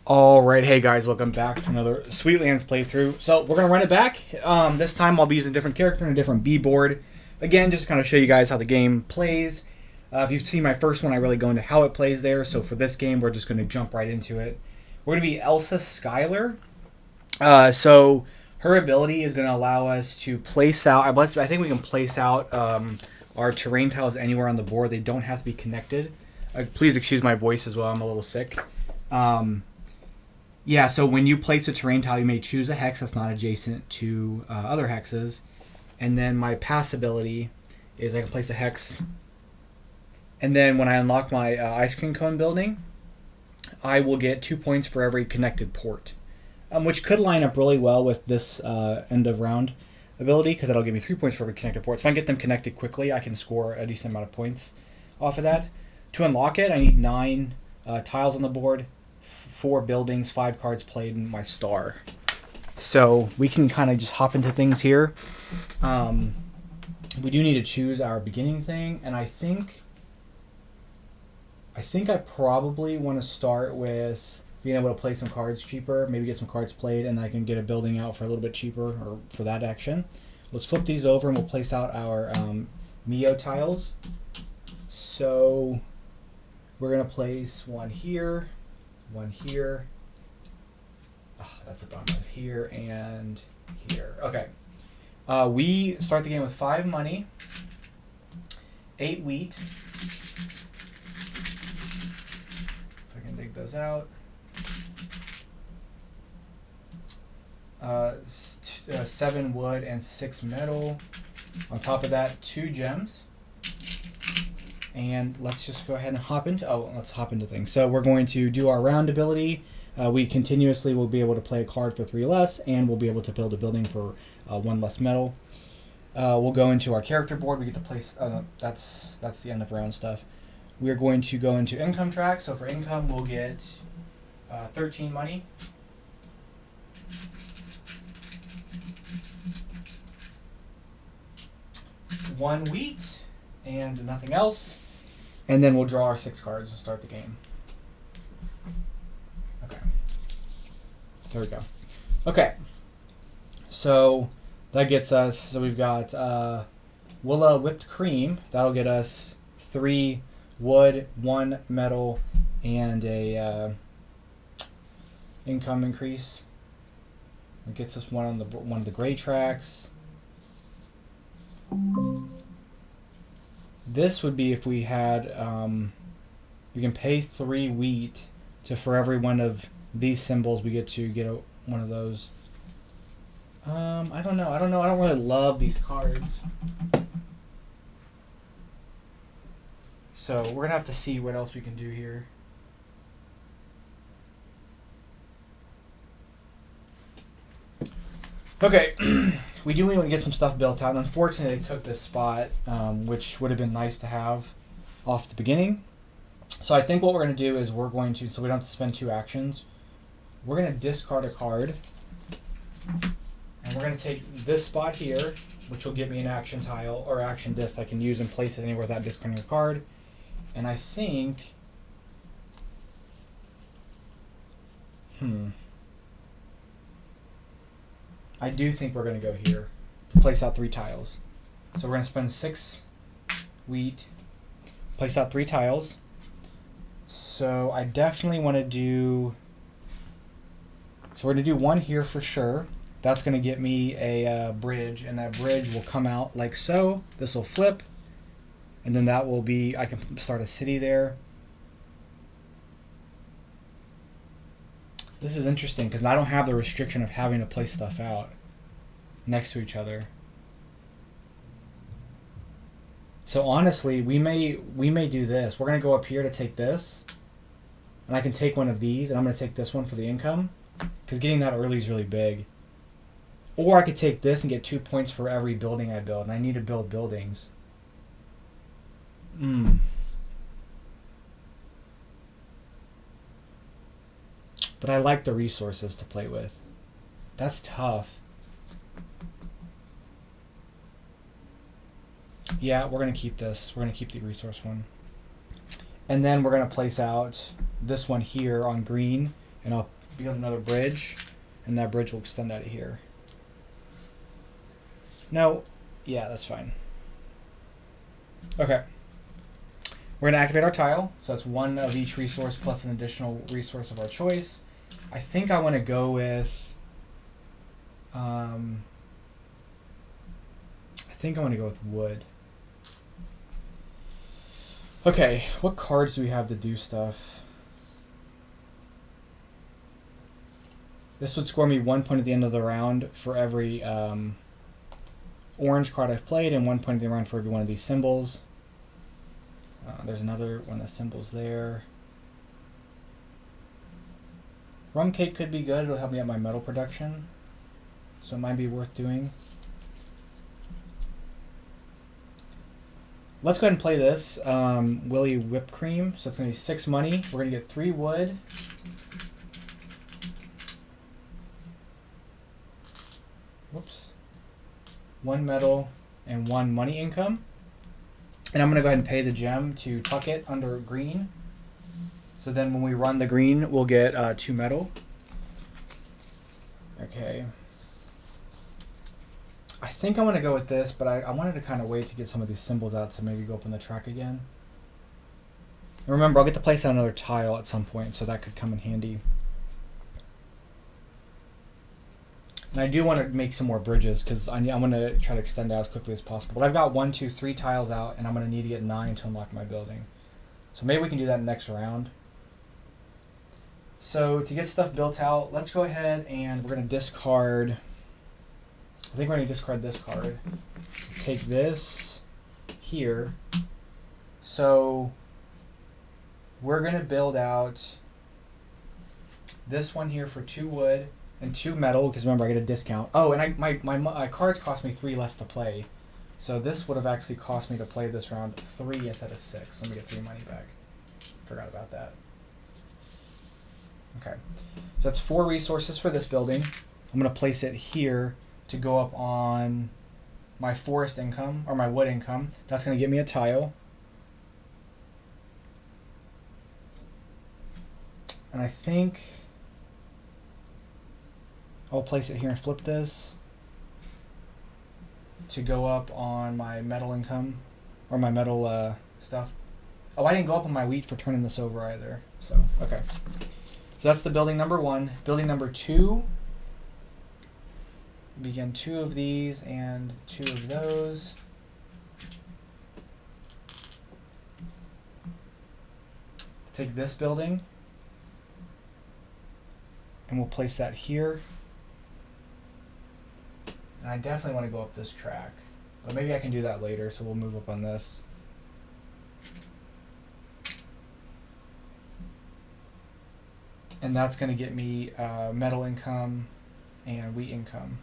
All right, hey guys, welcome back to another Sweetlands playthrough. So we're gonna run it back. This time I'll be using a different character and a different B board. Again, just kind of show you guys how the game plays. If you've seen my first one, I really go into how it plays there. So for this game, we're just gonna jump right into it. We're gonna be Elsa Skylar. So her ability is gonna allow us to place out. I think we can place out our terrain tiles anywhere on the board. They don't have to be connected. Please excuse my voice as well. I'm a little sick. Yeah, so when you place a terrain tile, you may choose a hex that's not adjacent to other hexes. And then my pass ability is I can place a hex. And then when I unlock my ice cream cone building, I will get 2 points for every connected port. Which could line up really well with this end of round ability, because that'll give me 3 points for every connected port. So if I can get them connected quickly, I can score a decent amount of points off of that. To unlock it, I need 9 tiles on the board. 4 buildings, 5 cards played, and my star. So we can kind of just hop into things here. We do need to choose our beginning thing, and I think I probably want to start with being able to play some cards cheaper, maybe get some cards played, and I can get a building out for a little bit cheaper or for that action. Let's flip these over and we'll place out our Mio tiles. So we're going to place one here. One here. Oh, that's a bummer. Here and here. Okay. We start the game with 5 money, 8 wheat. If I can dig those out. 7 wood and 6 metal. On top of that, 2 gems. And let's just go ahead and hop into things. So we're going to do our round ability. We continuously will be able to play a card for 3 less, and we'll be able to build a building for 1 less metal. We'll go into our character board. We get to place. That's the end of round stuff. We are going to go into income track. So for income, we'll get 13 money. One wheat and nothing else. And then we'll draw our 6 cards to start the game. Okay. There we go. Okay. So that gets us, so we've got Willa whipped cream. That'll get us 3 wood, 1 metal, and a income increase. It gets us one of the gray tracks. This would be if we had, we can pay 3 wheat to for every one of these symbols we get to get one of those. I don't know. I don't really love these cards. So we're going to have to see what else we can do here. Okay. We do want to get some stuff built out. Unfortunately, they took this spot, which would have been nice to have off the beginning. So I think what we're going to do is so we don't have to spend 2 actions, we're going to discard a card. And we're going to take this spot here, which will give me an action tile or action disc I can use and place it anywhere without discarding a card. And I think... I do think we're going to go here to place out 3 tiles. So we're going to spend 6 wheat, place out 3 tiles. So I definitely want to do... So we're going to do 1 here for sure. That's going to get me a bridge, and that bridge will come out like so. This will flip, and then that will be... I can start a city there. This is interesting because I don't have the restriction of having to place stuff out next to each other. So honestly, we may do this. We're going to go up here to take this, and I can take one of these, and I'm going to take this one for the income because getting that early is really big. Or I could take this and get 2 points for every building I build, and I need to build buildings. But I like the resources to play with. That's tough. Yeah, we're going to keep this. We're going to keep the resource one. And then we're going to place out this one here on green, and I'll build another bridge, and that bridge will extend out of here. No, yeah, that's fine. Okay. We're going to activate our tile, so that's one of each resource plus an additional resource of our choice. I think I want to go with... I think I want to go with wood. Okay, what cards do we have to do stuff? This would score me 1 point at the end of the round for every orange card I've played, and 1 point at the round for every one of these symbols. There's another one of the symbols there. Rum cake could be good. It'll help me out my metal production, so it might be worth doing. Let's go ahead and play this Willy Whipped Cream. So it's going to be 6 money. We're going to get 3 wood. Whoops. 1 metal and 1 money income. And I'm going to go ahead and pay the gem to tuck it under green. So then when we run the green, we'll get 2 metal. Okay. I think I'm going to go with this, but I wanted to kind of wait to get some of these symbols out to maybe go up on the track again. And remember, I'll get to place out another tile at some point, so that could come in handy. And I do want to make some more bridges, because I'm going to try to extend out as quickly as possible. But I've got 1, 2, 3 tiles out, and I'm going to need to get 9 to unlock my building. So maybe we can do that next round. So to get stuff built out, let's go ahead and we're going to discard... I think we're going to discard this card. Take this here. So we're going to build out this one here for 2 wood and 2 metal, because remember I get a discount. Oh, and my cards cost me 3 less to play. So this would have actually cost me to play this round 3 instead of 6. Let me get 3 money back. Forgot about that. Okay. So that's 4 resources for this building. I'm going to place it here to go up on my forest income, or my wood income. That's going to give me a tile. And I think I'll place it here and flip this to go up on my metal income, or my metal stuff. Oh, I didn't go up on my wheat for turning this over either. So, okay. So that's the building number 1. Building number 2. Begin 2 of these and 2 of those. Take this building, and we'll place that here. And I definitely want to go up this track, but maybe I can do that later, so we'll move up on this. And that's going to get me metal income and wheat income.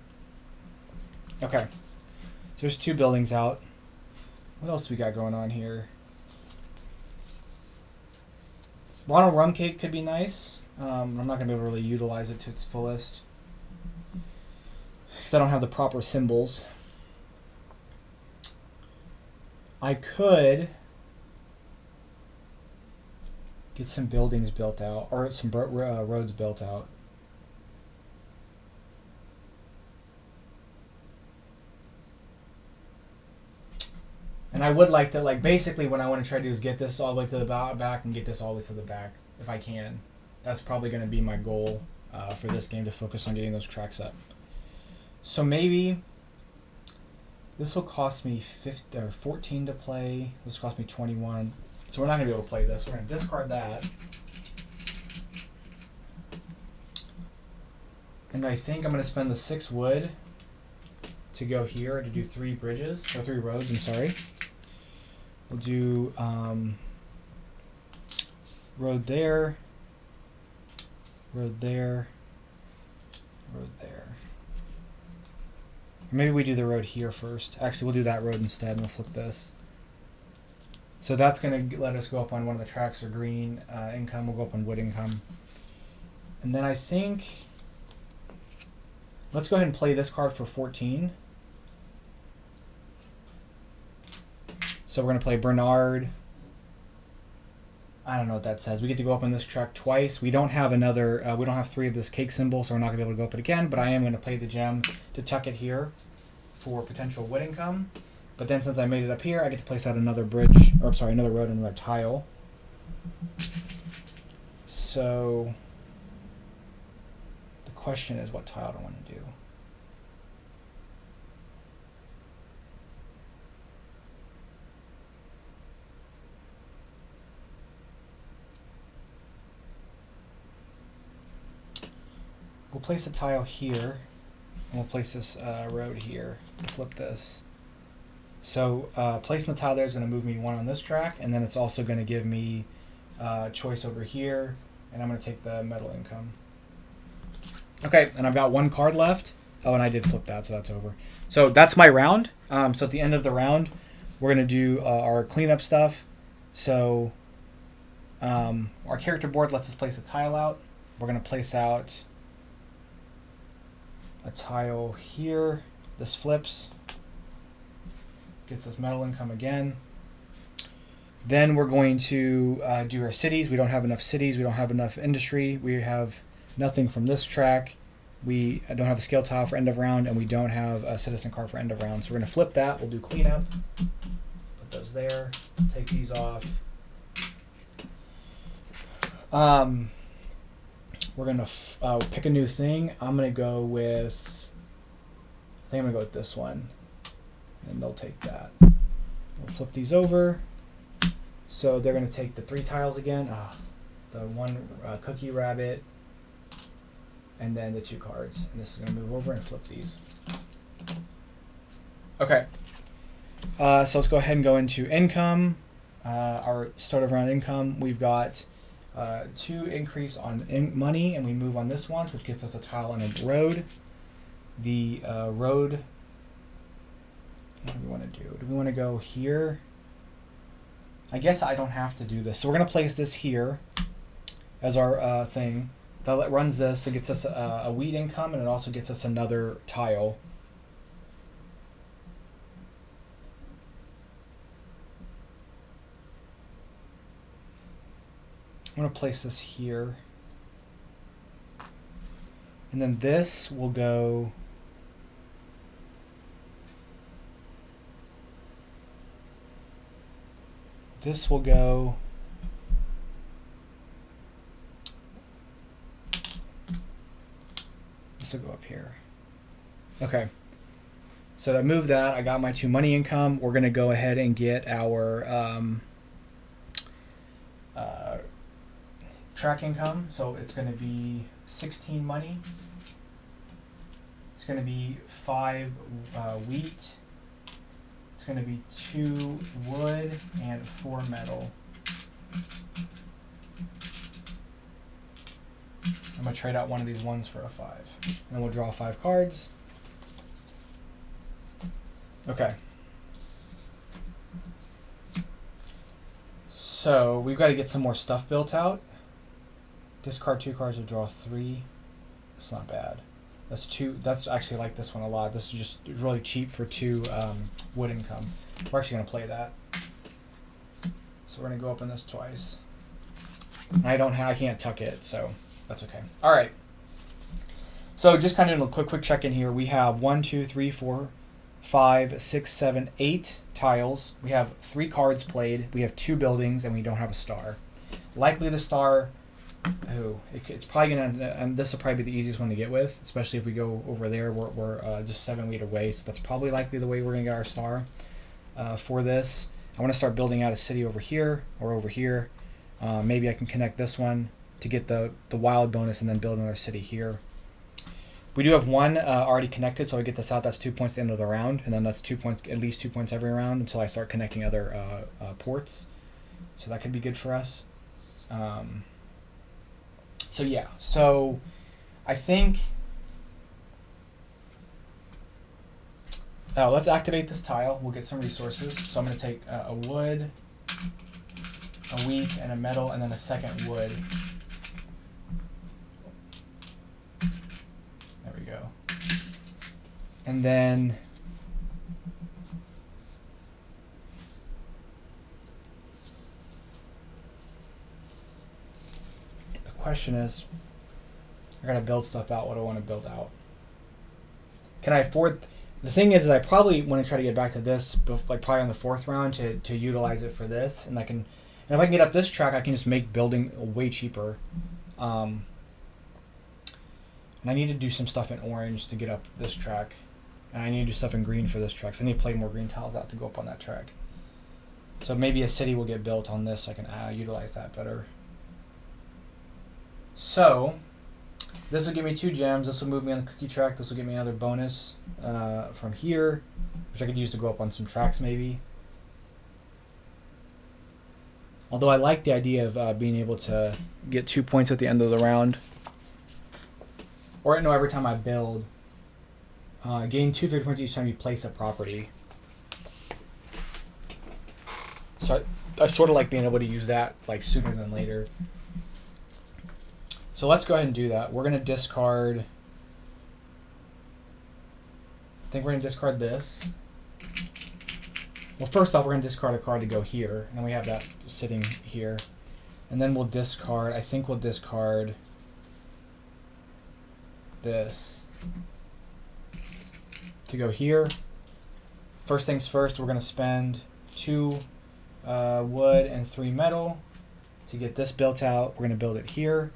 Okay, so there's 2 buildings out. What else we got going on here? Ronald Rum Cake could be nice. I'm not going to be able to really utilize it to its fullest, because I don't have the proper symbols. I could get some buildings built out, or some roads built out. And I would like to, like, basically what I want to try to do is get this all the way to the back and get this all the way to the back, if I can. That's probably going to be my goal for this game, to focus on getting those tracks up. So maybe this will cost me 14 to play. This will cost me 21. So we're not going to be able to play this. We're going to discard that. And I think I'm going to spend the 6 wood to go here to do 3 bridges, or 3 roads, I'm sorry. We'll do road there, road there, road there. Maybe we do the road here first. Actually, we'll do that road instead, and we'll flip this. So that's going to let us go up on one of the tracks, or green income. We'll go up on wood income. And then I think, let's go ahead and play this card for 14. So we're going to play Bernard. I don't know what that says. We get to go up on this track twice. We don't have another. We don't have 3 of this cake symbol, so we're not gonna be able to go up it again. But I am gonna play the gem to tuck it here for potential wood income. But then since I made it up here, I get to place out another bridge, or I'm sorry, another road and another tile. So the question is, what tile do I want to do? We'll place a tile here, and we'll place this road here to flip this. So placing the tile there is going to move me 1 on this track, and then it's also going to give me choice over here, and I'm going to take the metal income. Okay, and I've got 1 card left. Oh, and I did flip that, so that's over. So that's my round. So at the end of the round, we're going to do our cleanup stuff. So our character board lets us place a tile out. We're going to place out a tile here. This flips. Gets us metal income again. Then we're going to do our cities. We don't have enough cities. We don't have enough industry. We have nothing from this track. We don't have a scale tile for end of round, and we don't have a citizen card for end of round. So we're going to flip that. We'll do cleanup. Put those there. Take these off. We're going to pick a new thing. I'm going to go with, I think I'm going to go with this one. And they'll take that. We'll flip these over. So they're going to take the 3 tiles again. The 1 cookie rabbit. And then the 2 cards. And this is going to move over and flip these. Okay. So let's go ahead and go into income. Our start of round income. We've got 2 increase on money. And we move on this one, which gets us a tile and a road. The road... What do we want to do? Do we want to go here? I guess I don't have to do this. So we're going to place this here as our thing. That runs this. It gets us a wheat income, and it also gets us another tile. I'm going to place this here. And then this will go... This will go... This will go up here. Okay. So I moved that. I got my 2 money income. We're going to go ahead and get our track income. So it's going to be 16 money. It's going to be 5 wheat. It's going to be 2 wood and 4 metal. I'm going to trade out one of these ones for a 5. And we'll draw 5 cards. Okay. So we've got to get some more stuff built out. Discard 2 cards to draw 3. It's not bad. That's 2. That's actually like this one a lot. This is just really cheap for 2 wood income. We're actually going to play that. So we're going to go up on this twice. And I can't tuck it, so that's okay. All right. So just kind of a quick check in here. We have 1, 2, 3, 4, 5, 6, 7, 8 tiles. We have 3 cards played. We have 2 buildings, and we don't have a star. Likely the star. Oh, it's probably gonna. And this will probably be the easiest one to get with, especially if we go over there. We're just 7 feet away, so that's probably likely the way we're gonna get our star. For this, I want to start building out a city over here or over here. Maybe I can connect this one to get the wild bonus, and then build another city here. We do have 1 already connected, so I get this out. That's 2 points at the end of the round, and then that's 2 points, at least 2 points every round until I start connecting other ports. So that could be good for us. So yeah, so I think, let's activate this tile. We'll get some resources. So I'm going to take a wood, a wheat, and a metal, and then a second wood. There we go. And then question is, I gotta build stuff out. What do I want to build out? Can I afford? The thing is I probably want to try to get back to this, like probably on the 4th round to utilize it for this, and and if I can get up this track, I can just make building way cheaper. And I need to do some stuff in orange to get up this track, and I need to do stuff in green for this track. So I need to play more green tiles out to go up on that track. So maybe a city will get built on this, so I can utilize that better. So this will give me 2 gems. This will move me on the cookie track. This will give me another bonus from here, which I could use to go up on some tracks maybe. Although I like the idea of being able to get 2 points at the end of the round. Or no, every time I build. Gain 2 victory points each time you place a property. So I sort of like being able to use that like sooner than later. So let's go ahead and do that. We're going to discard... I think we're going to discard this. Well, first off, we're going to discard a card to go here. And then we have that sitting here. And then we'll discard... I think we'll discard this to go here. First things first, we're going to spend 2 wood and 3 metal to get this built out. We're going to build it here.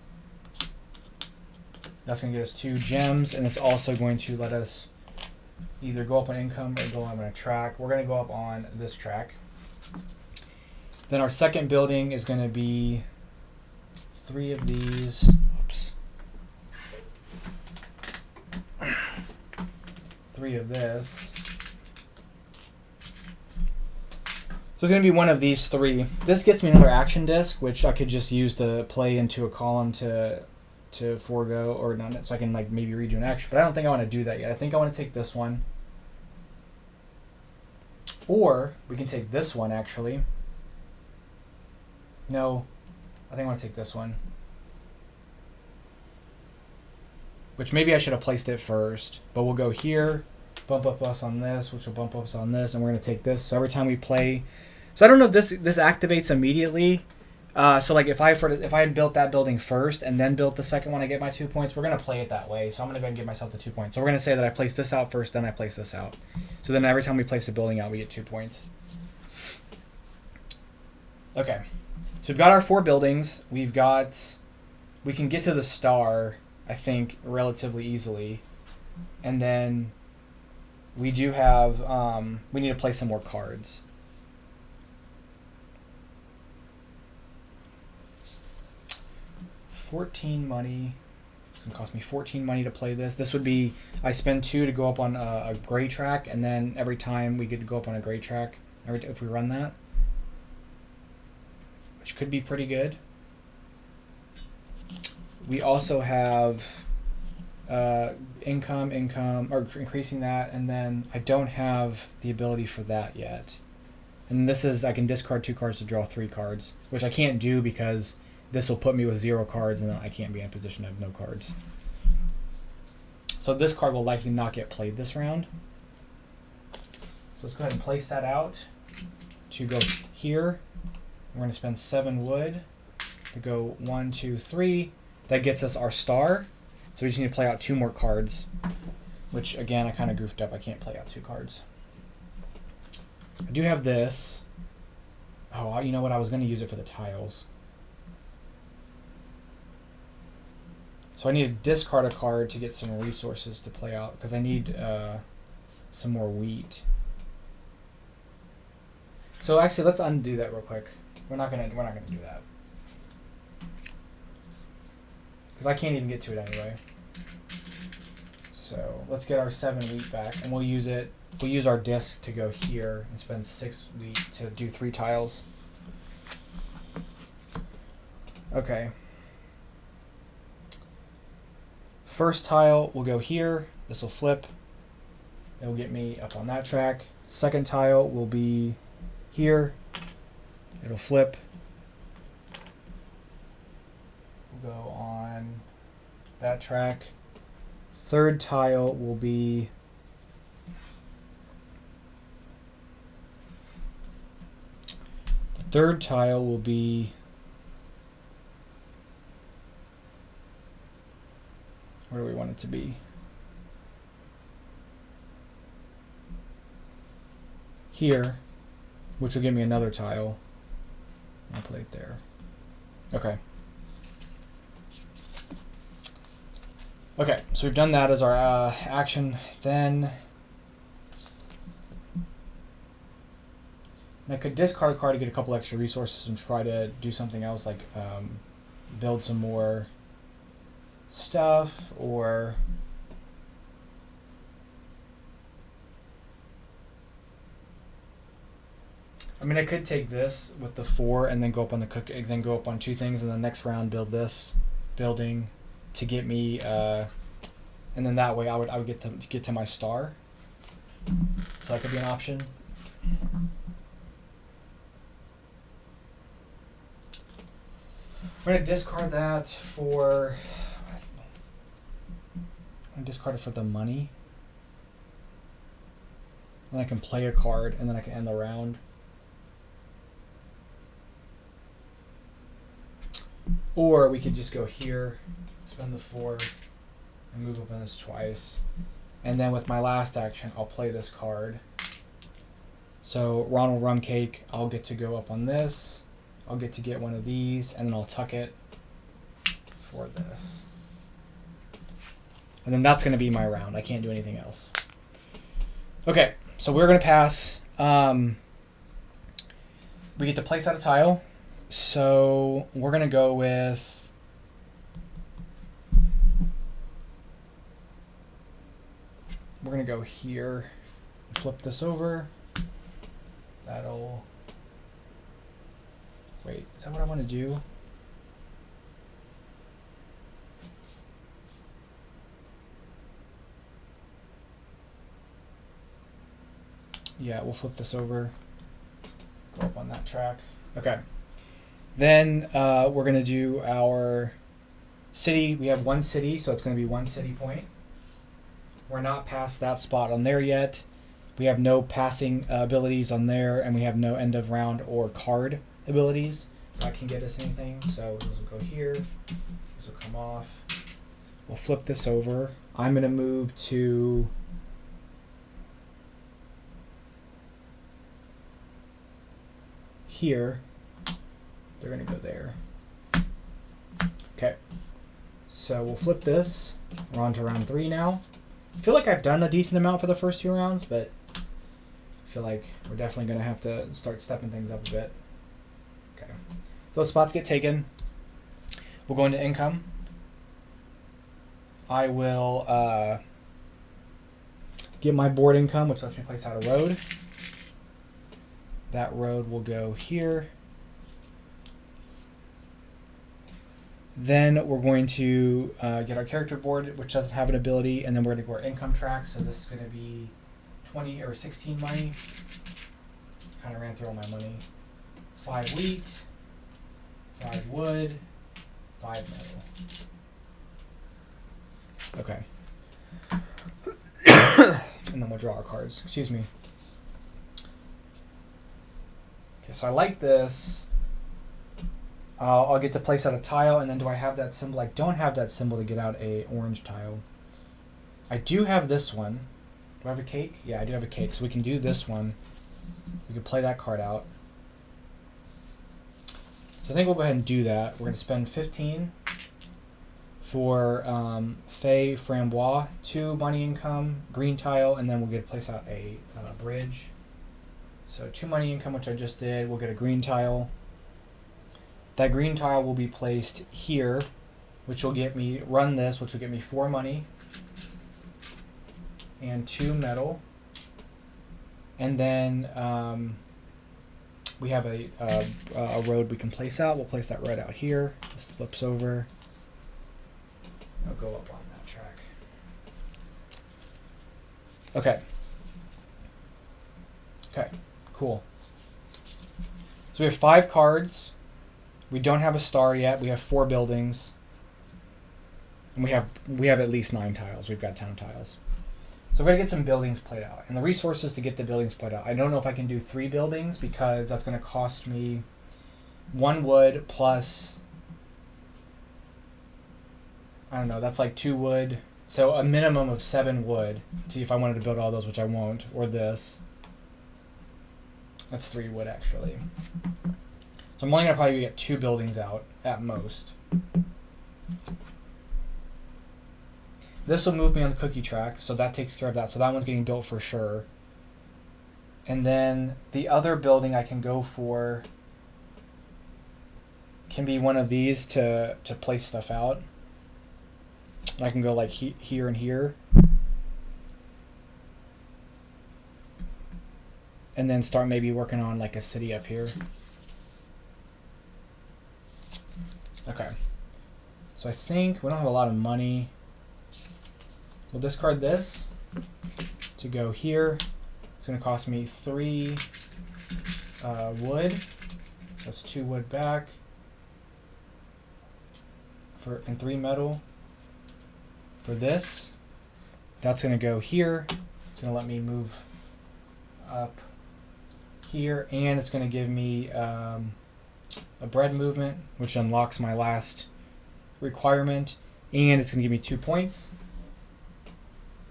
That's going to get us 2 gems, and it's also going to let us either go up on income or go up on a track. We're going to go up on this track. Then our second building is going to be 3 of these. Oops. 3 of this. So it's going to be one of these 3. This gets me another action disc, which I could just use to play into a column to forego, or not, so I can like maybe redo an action. But I don't think I want to do that yet. I think I want to take this one. Or we can take this one, actually. No, I think I want to take this one. Which maybe I should have placed it first. But we'll go here, bump up us on this, which will bump us on this, and we're going to take this. So every time we play... So I don't know if this activates immediately. So like if I had built that building first and then built the second one, I get my 2 points. We're going to play it that way. So I'm going to go ahead and give myself the 2 points. So we're going to say that I place this out first, then I place this out. So then every time we place a building out, we get 2 points. Okay. So we've got our 4 buildings. We can get to the star, I think, relatively easily. And then we do have, we need to play some more cards. $14 money. It's going to cost me 14 money to play this. This would be, I spend 2 to go up on a gray track, and then every time we get to go up on a gray track, if we run that, which could be pretty good. We also have income, or increasing that, and then I don't have the ability for that yet. And this is, I can discard 2 cards to draw 3 cards, which I can't do because this will put me with 0 cards, and then I can't be in a position to have no cards. So this card will likely not get played this round. So let's go ahead and place that out to go here. We're going to spend 7 wood to go 1, 2, 3. That gets us our star. So we just need to play out 2 more cards, which again, I kind of goofed up. I can't play out 2 cards. I do have this. Oh, you know what? I was going to use it for the tiles. So I need to discard a card to get some resources to play out because I need some more wheat. So actually, let's undo that real quick. We're not gonna do that because I can't even get to it anyway. So let's get our 7 wheat back, and we'll use it. We'll use our disc to go here and spend 6 wheat to do 3 tiles. Okay. First tile will go here. This will flip. It will get me up on that track. Second tile will be here. It'll flip. We'll go on that track. Third tile will be Where do we want it to be? Here, which will give me another tile. I'll put it there. Okay. Okay, so we've done that as our action. Then I could discard a card to get a couple extra resources and try to do something else, like build some more stuff, or I mean, I could take this with the 4 and then go up on the then go up on 2 things, and the next round build this building to get me, and then that way I would get to my star. So that could be an option. We're gonna discard that for. I'm gonna discard it for the money. Then I can play a card, and then I can end the round. Or we could just go here, spend the 4, and move up on this twice. And then with my last action, I'll play this card. So Ronald Rumcake, I'll get to go up on this. I'll get to get one of these, and then I'll tuck it for this. And then that's going to be my round. I can't do anything else. Okay, so we're going to pass. We get to place out a tile. So we're going to go with... We're going to go here. Flip this over. That'll... Wait, is that what I want to do? Yeah, we'll flip this over. Go up on that track. Okay. Then we're going to do our city. We have 1 city, so it's going to be 1 city point. We're not past that spot on there yet. We have no passing abilities on there, and we have no end of round or card abilities that can get us anything. So those will go here. This will come off. We'll flip this over. I'm going to move to... here. They're going to go there. Okay. So we'll flip this. We're on to round 3 now. I feel like I've done a decent amount for the first 2 rounds, but I feel like we're definitely going to have to start stepping things up a bit. Okay. So spots get taken. We'll go into income. I will get my board income, which lets me place out a road. That road will go here. Then we're going to get our character board, which doesn't have an ability, and then we're going to go our income track. So this is going to be 20 or 16 money. Kind of ran through all my money. 5 wheat, 5 wood, 5 metal. Okay. And then we'll draw our cards. Excuse me. Okay, so I like this. I'll get to place out a tile, and then do I have that symbol? I don't have that symbol to get out a orange tile. I do have this one. Do I have a cake? Yeah, I do have a cake. So we can do this one. We can play that card out. So I think we'll go ahead and do that. We're going to spend 15 for Fey Frambois, 2 money income, green tile, and then we'll get to place out a bridge. So 2 money income, which I just did. We'll get a green tile. That green tile will be placed here, which will get me, run this, which will get me 4 money and 2 metal. And then we have a road we can place out. We'll place that right out here. This flips over. I'll go up on that track. Okay. Okay, cool. So we have 5 cards. We don't have a star yet. We have 4 buildings. And we have at least 9 tiles. We've got 10 tiles. So we're going to get some buildings played out. And the resources to get the buildings played out. I don't know if I can do 3 buildings because that's going to cost me 1 wood plus I don't know, that's like 2 wood. So a minimum of 7 wood. See if I wanted to build all those, which I won't, or this. That's 3 wood actually. So I'm only gonna probably get 2 buildings out at most. This will move me on the cookie track, so that takes care of that. So that one's getting built for sure. And then the other building I can go for can be one of these to place stuff out. And I can go like here and here. And then start maybe working on like a city up here. Okay. So I think we don't have a lot of money. We'll discard this to go here. It's going to cost me 3 wood. That's 2 wood back. And 3 metal. For this, that's going to go here. It's going to let me move up here, and it's going to give me a bread movement, which unlocks my last requirement, and it's going to give me 2 points.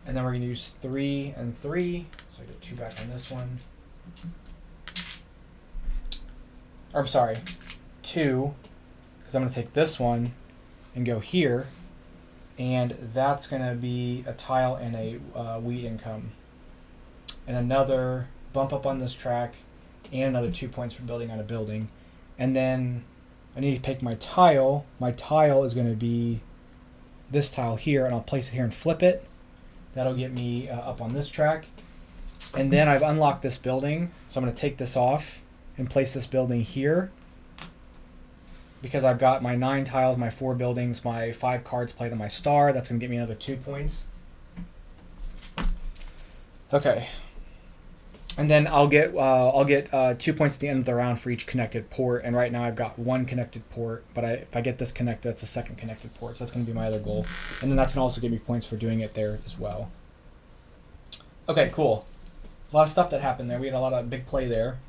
And then we're going to use 3 and 3, so I get 2 back on this one. Or I'm sorry, 2, because I'm going to take this one and go here, and that's going to be a tile and a wheat income. And another bump up on this track, and another 2 points for building on a building. And then I need to pick my tile. My tile is going to be this tile here, and I'll place it here and flip it. That'll get me up on this track. And then I've unlocked this building, so I'm going to take this off and place this building here. Because I've got my 9 tiles, my 4 buildings, my 5 cards played on my star. That's going to get me another 2 points. Okay. And then I'll get 2 points at the end of the round for each connected port. And right now I've got 1 connected port, but if I get this connected, that's a 2nd connected port. So that's going to be my other goal. And then that's going to also give me points for doing it there as well. Okay, cool. A lot of stuff that happened there. We had a lot of big play there.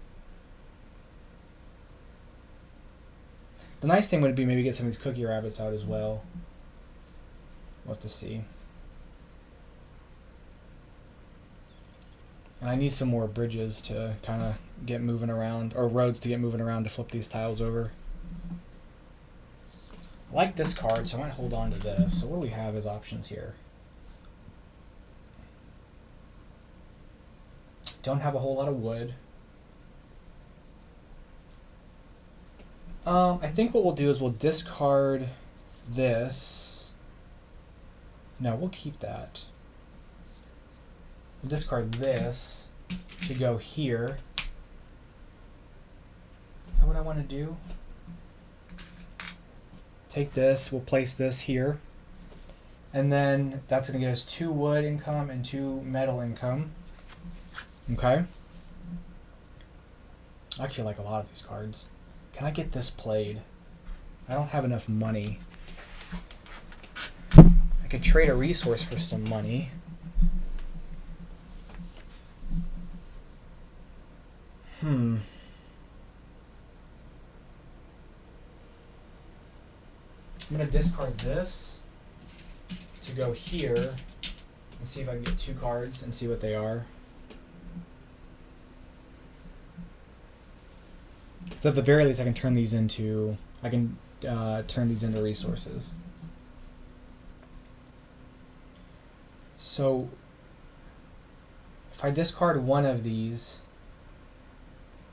The nice thing would be maybe get some of these cookie rabbits out as well. We'll have to see. And I need some more bridges to kind of get moving around, or roads to get moving around to flip these tiles over. I like this card, so I might hold on to this. So what do we have as options here? Don't have a whole lot of wood. I think what we'll do is we'll discard this. No, we'll keep that. We'll discard this to go here. Is that what I want to do? Take this, we'll place this here. And then that's going to get us 2 wood income and 2 metal income. Okay. I actually like a lot of these cards. Can I get this played? I don't have enough money. I could trade a resource for some money. I'm going to discard this to go here and see if I can get 2 cards and see what they are. So at the very least, I can turn these into resources. So if I discard one of these,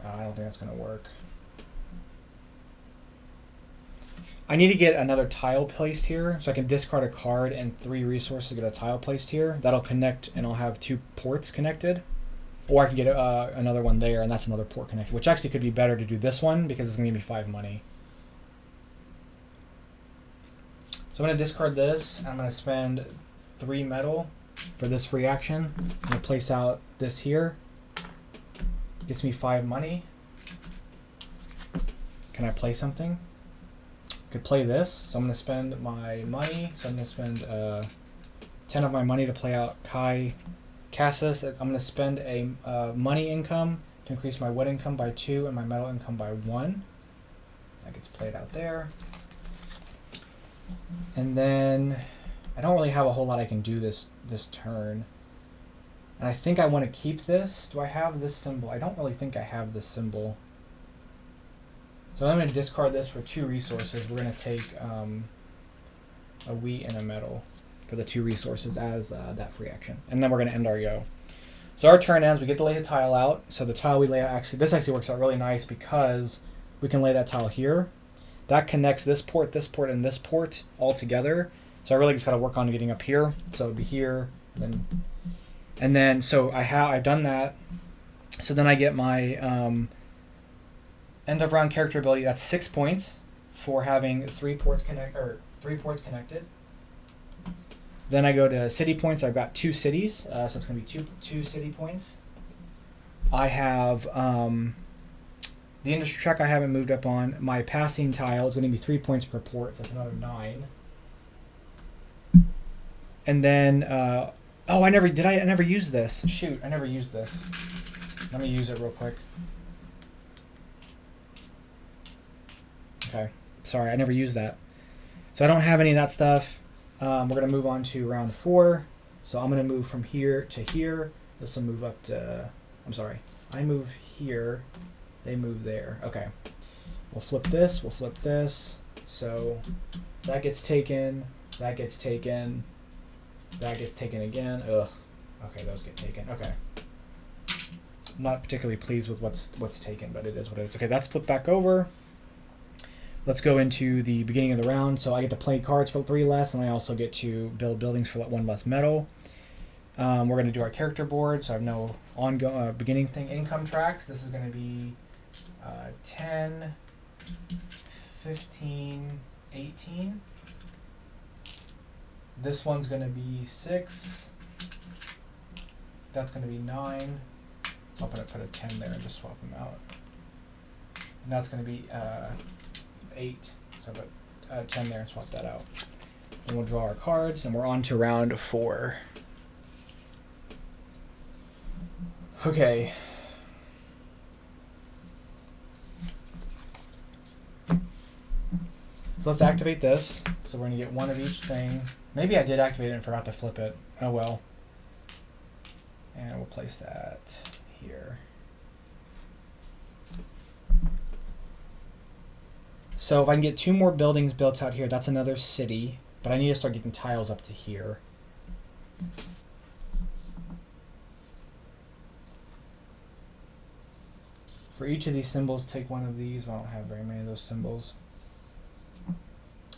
I don't think that's going to work. I need to get another tile placed here, so I can discard a card and 3 resources to get a tile placed here. That'll connect, and I'll have 2 ports connected. Or I can get another one there, and that's another port connected, which actually could be better to do this one because it's going to give me 5 money. So I'm going to discard this, and I'm going to spend 3 metal for this free action. I'm going to place out this here. Gets me 5 money. Can I play something? Could play this, so I'm going to spend my money. So I'm going to spend 10 of my money to play out Kai Cassis. I'm going to spend a money income to increase my wood income by 2 and my metal income by 1. That gets played out there. And then I don't really have a whole lot I can do this turn. And I think I want to keep this. Do I have this symbol? I don't really think I have this symbol. So I'm going to discard this for 2 resources. We're going to take a wheat and a metal for the 2 resources as that free action. And then we're going to end our go. So our turn ends. We get to lay the tile out. So the tile we lay out, this actually works out really nice because we can lay that tile here. That connects this port, and this port all together. So I really just got to work on getting up here. So it would be here, and then so I've done that. So then I get my end of round character ability. That's 6 points for having 3 ports connected. Then I go to city points. I've got 2 cities, so it's going to be two city points. I have the industry track I haven't moved up on. My passing tile is going to be 3 points per port, so that's another 9. And then, I never used this. Shoot, I never used this. Let me use it real quick. Okay, sorry, I never used that. So I don't have any of that stuff. We're going to move on to round 4. So I'm going to move from here to here. This will move up to, I move here, they move there. Okay, we'll flip this. So that gets taken, that gets taken, that gets taken again. Ugh. Okay, those get taken. Okay. I'm not particularly pleased with what's taken, but it is what it is. Okay, that's flipped back over. Let's go into the beginning of the round. So I get to play cards for 3 less, and I also get to build buildings for 1 less metal. We're going to do our character board, so I have no beginning thing. Income tracks. This is going to be 10, 15, 18. This one's going to be 6. That's going to be 9. I'll put a 10 there and just swap them out. And that's going to be 8. So I put 10 there and swap that out. And we'll draw our cards, and we're on to round 4. Okay. So let's activate this. So we're going to get 1 of each thing. Maybe I did activate it and forgot to flip it. Oh well. And we'll place that here. So if I can get 2 more buildings built out here, that's another city. But I need to start getting tiles up to here. For each of these symbols, take 1 of these. I don't have very many of those symbols.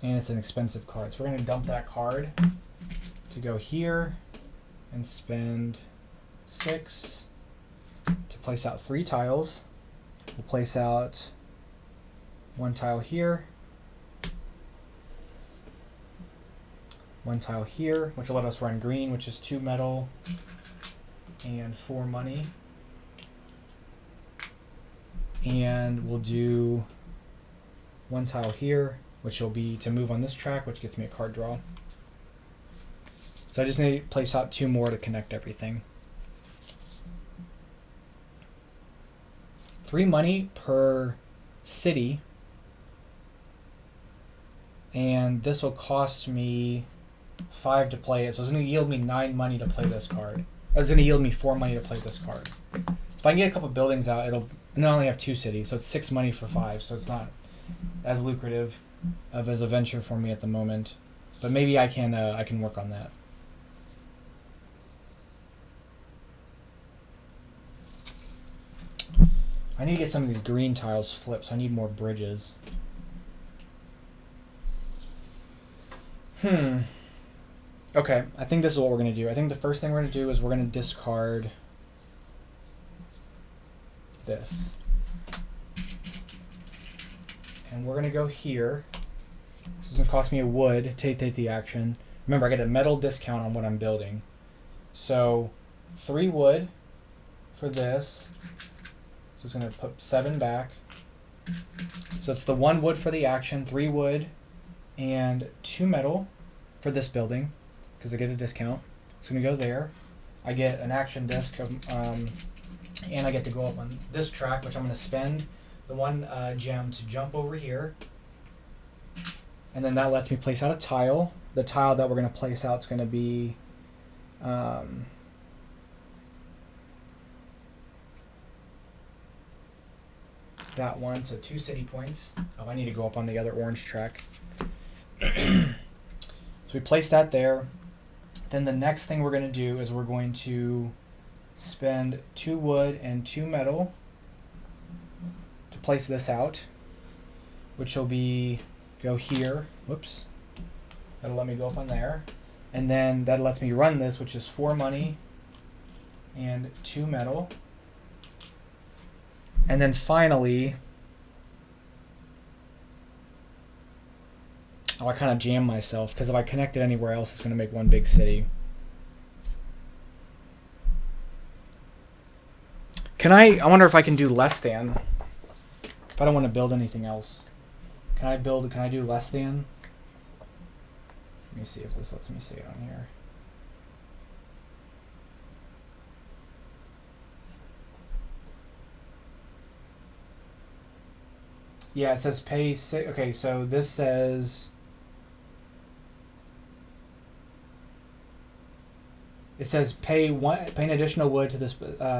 And it's an expensive card. So we're going to dump that card to go here and spend 6 to place out 3 tiles. We'll place out 1 tile here, 1 tile here, which will let us run green, which is 2 metal and 4 money. And we'll do 1 tile here, which will be to move on this track, which gets me a card draw. So I just need to place out 2 more to connect everything. 3 money per city. And this will cost me 5 to play it. So it's going to yield me 9 money to play this card. It's going to yield me 4 money to play this card. If I can get a couple buildings out, it'll not only have 2 cities, so it's 6 money for 5. So it's not as lucrative as a venture for me at the moment. But maybe I can work on that. I need to get some of these green tiles flipped, so I need more bridges. Okay, I think this is what we're going to do. I think the first thing we're going to do is we're going to discard this. And we're going to go here. This is going to cost me a wood to take the action. Remember, I get a metal discount on what I'm building. So 3 wood for this. So it's going to put 7 back. So it's the 1 wood for the action, 3 wood, and 2 metal for this building, because I get a discount. It's going to go there. I get an action disc, and I get to go up on this track, which I'm going to spend the 1 gem to jump over here. And then that lets me place out a tile. The tile that we're going to place out is going to be that one, so 2 city points. Oh, I need to go up on the other orange track. So we place that there. Then the next thing we're going to do is we're going to spend 2 wood and 2 metal to place this out, which will be go here. Whoops. That'll let me go up on there. And then that lets me run this, which is 4 money and 2 metal. And then finally, I kind of jammed myself because if I connect it anywhere else, it's going to make one big city. I wonder if I can do less than. If I don't want to build anything else. Can I do less than? Let me see if this lets me say it on here. Yeah, it says pay 6. Okay, so this says it says pay an additional wood to this.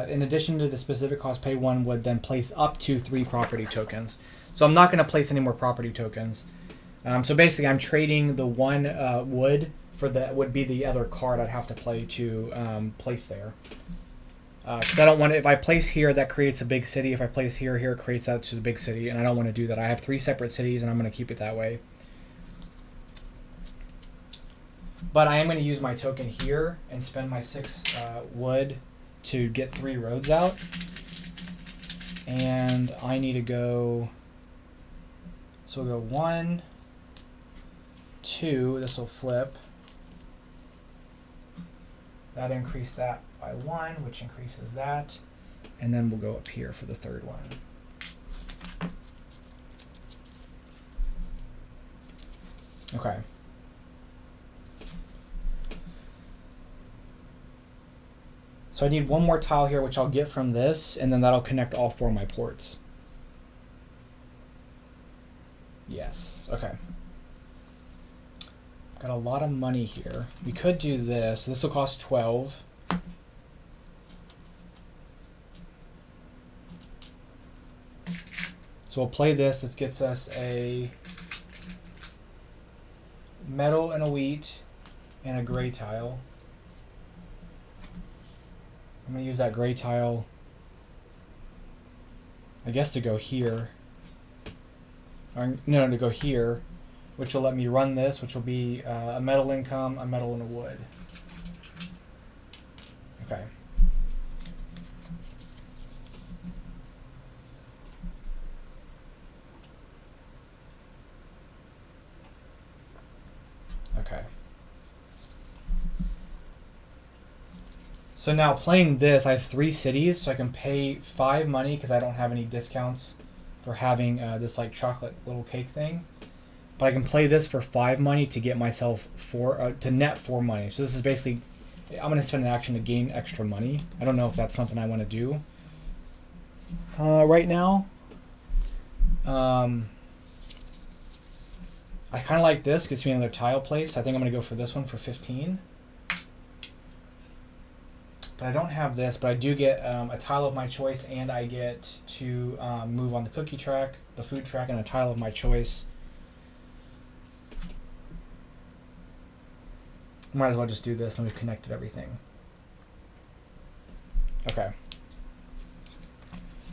In addition to the specific cost, pay 1 wood, then place up to 3 property tokens. So I'm not going to place any more property tokens. So basically, I'm trading the 1 wood for that would be the other card I'd have to play to place there. Because I don't want to, if I place here, that creates a big city. If I place here, it creates out to the big city, and I don't want to do that. I have 3 separate cities, and I'm going to keep it that way. But I am going to use my token here and spend my 6 wood to get 3 roads out. And I need to go, so we'll go 1, 2, this will flip. That increased that by 1, which increases that. And then we'll go up here for the 3rd one. Okay. So I need 1 more tile here, which I'll get from this, and then that'll connect all 4 of my ports. Yes, okay. Got a lot of money here. We could do this. This will cost 12. So we'll play this. This gets us a metal and a wheat and a gray tile. I'm going to use that gray tile, I guess, to go here. Or, no, to go here, which will let me run this, which will be a metal income, a metal, and a wood. Okay. Okay. So now playing this, I have 3 cities, so I can pay 5 money because I don't have any discounts for having this like chocolate little cake thing. But I can play this for 5 money to get myself to net 4 money. So this is basically, I'm going to spend an action to gain extra money. I don't know if that's something I want to do right now. I kind of like this. Gets me another tile place. I think I'm going to go for this one for 15. But I don't have this, but I do get a tile of my choice, and I get to move on the cookie track, the food track, and a tile of my choice. Might as well just do this, and we've connected everything. Okay.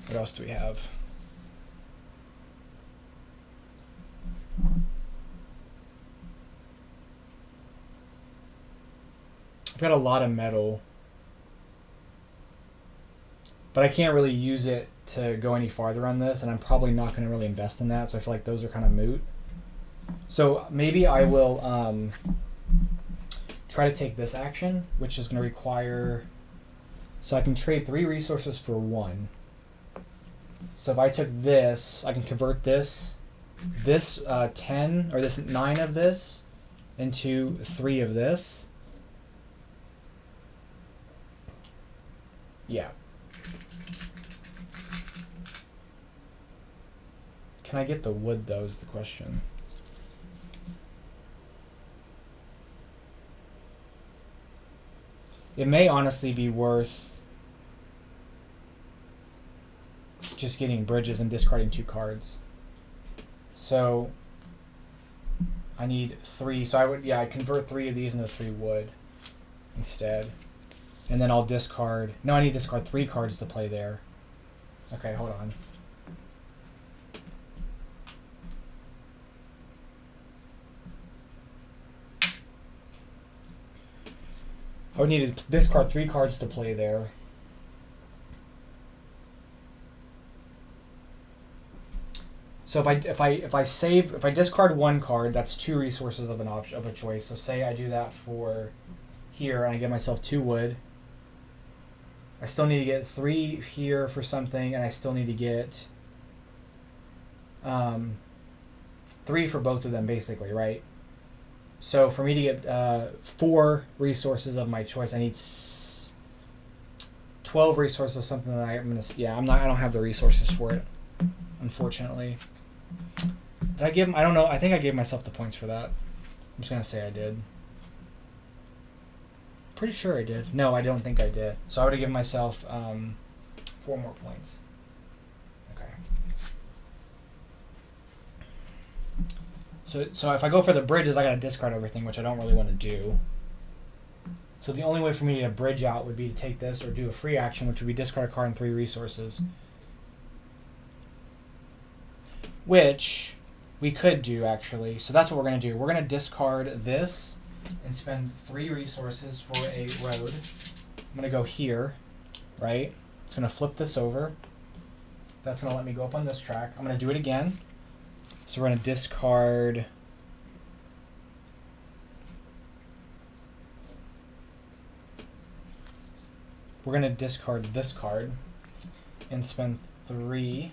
What else do we have? I've got a lot of metal, but I can't really use it to go any farther on this, and I'm probably not going to really invest in that, so I feel like those are kind of moot. So maybe I will try to take this action, which is going to require, so I can trade 3 resources for 1. So if I took this, I can convert this 10 or this 9 of this into 3 of this. Yeah. Can I get the wood though is the question. It may honestly be worth just getting bridges and discarding 2 cards. So I need 3. So I convert 3 of these into 3 wood instead. And then I'll discard. No, I need to discard 3 cards to play there. Okay, hold on. I would need to discard 3 cards to play there. So if I discard 1 card, that's 2 resources of a choice. So say I do that for here, and I get myself 2 wood. I still need to get 3 here for something, and I still need to get 3 for both of them, basically, right? So for me to get 4 resources of my choice, I need 12 resources, something that I don't have the resources for it, unfortunately. Did I give? I don't know. I think I gave myself the points for that. I'm just gonna say I did. Pretty sure I did. No, I don't think I did. So I would have given myself 4 more points. Okay. So if I go for the bridges, I gotta discard everything, which I don't really want to do. So the only way for me to get a bridge out would be to take this or do a free action, which would be discard a card and 3 resources. Which we could do, actually. So that's what we're going to do. We're going to discard this and spend 3 resources for a road. I'm going to go here, right? It's going to flip this over. That's going to let me go up on this track. I'm going to do it again. So we're going to discard... We're going to discard this card and spend 3...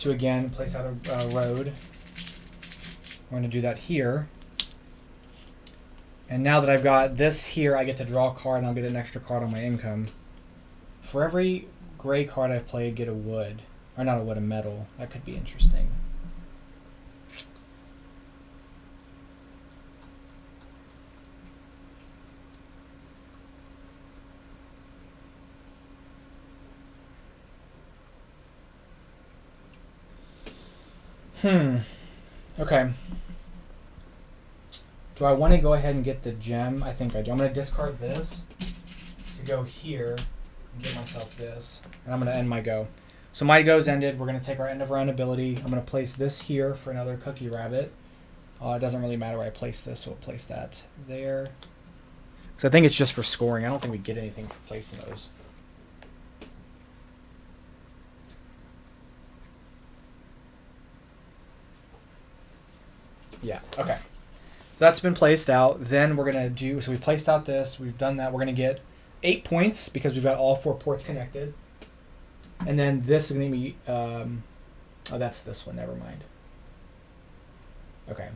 to again place out a road. We're going to do that here. And now that I've got this here, I get to draw a card and I'll get an extra card on my income. For every gray card I've played, get a wood. Or not a wood, a metal. That could be interesting. Okay. Do I want to go ahead and get the gem? I think I do. I'm going to discard this to go here and get myself this. And I'm going to end my go. So my go's ended. We're going to take our end of round ability. I'm going to place this here for another cookie rabbit. It doesn't really matter where I place this, so we'll place that there. So I think it's just for scoring. I don't think we get anything for placing those. Yeah, okay. So that's been placed out. Then we're going to do, so we placed out this. We've done that. We're going to get 8 points because we've got all 4 ports connected. And then this is going to be, oh, that's this one. Never mind. Okay.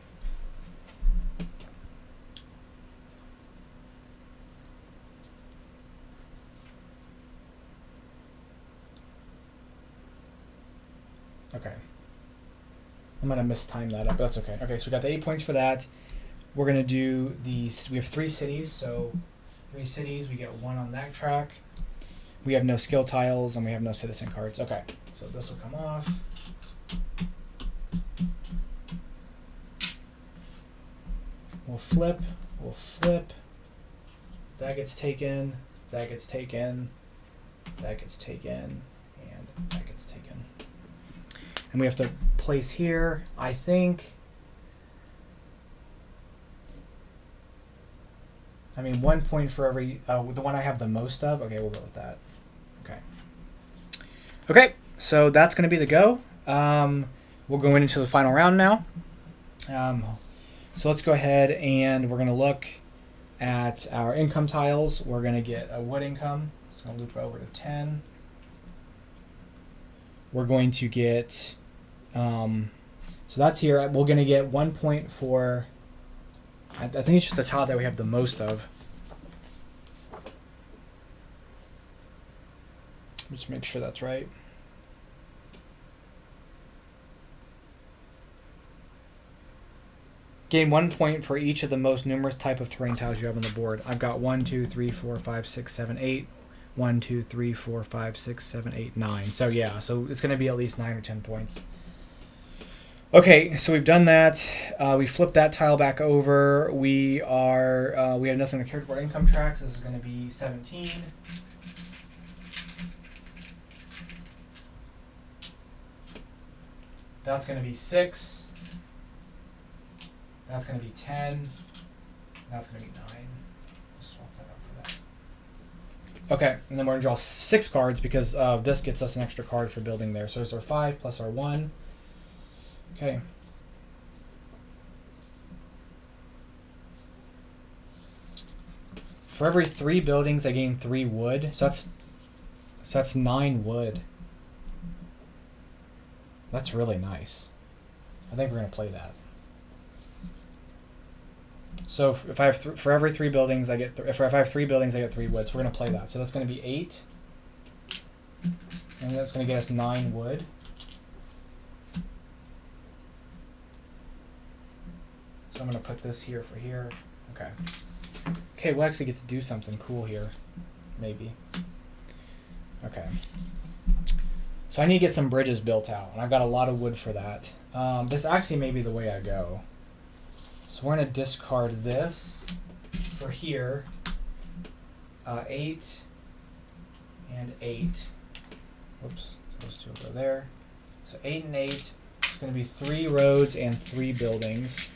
Okay. I'm going to mistime that up, but that's okay. Okay, so we got the 8 points for that. We're going to do these. We have 3 cities, so 3 cities. We get 1 on that track. We have no skill tiles, and we have no citizen cards. Okay, so this will come off. We'll flip. We'll flip. That gets taken. That gets taken. That gets taken. And that gets taken. And we have to place here, I think. I mean, 1 point for every, the one I have the most of. Okay, we'll go with that. Okay. Okay, so that's going to be the go. We'll go into the final round now. So let's go ahead and we're going to look at our income tiles. We're going to get a wood income. It's going to loop over to 10. We're going to get, so that's here. We're going to get 1 point for, I think it's just the tile that we have the most of. Just make sure that's right. Gain 1 point for each of the most numerous type of terrain tiles you have on the board. I've got 1, 2, 3, 4, 5, 6, 7, 8. 1, 2, 3, 4, 5, 6, 7, 8, 9. So yeah, so it's going to be at least 9 or 10 points. Okay, so we've done that. We flipped that tile back over. We have nothing to care for income tracks. This is going to be 17. That's going to be 6. That's going to be 10. That's going to be 9. Just swap that out for that. Okay, and then we're going to draw 6 cards because this gets us an extra card for building there. So there's our 5 plus our 1. Okay. For every 3 buildings, I gain 3 wood. So that's 9 wood. That's really nice. I think we're gonna play that. So if I have for every 3 buildings, I get if I have 3 buildings, I get 3 wood. So we're gonna play that. So that's gonna be 8, and that's gonna get us 9 wood. So I'm going to put this here for here. Okay. Okay, we'll actually get to do something cool here. Maybe. Okay. So I need to get some bridges built out, and I've got a lot of wood for that. This actually may be the way I go. So we're going to discard this for here. 8 and 8. Whoops. Those 2 will go there. So 8 and 8. It's going to be 3 roads and 3 buildings.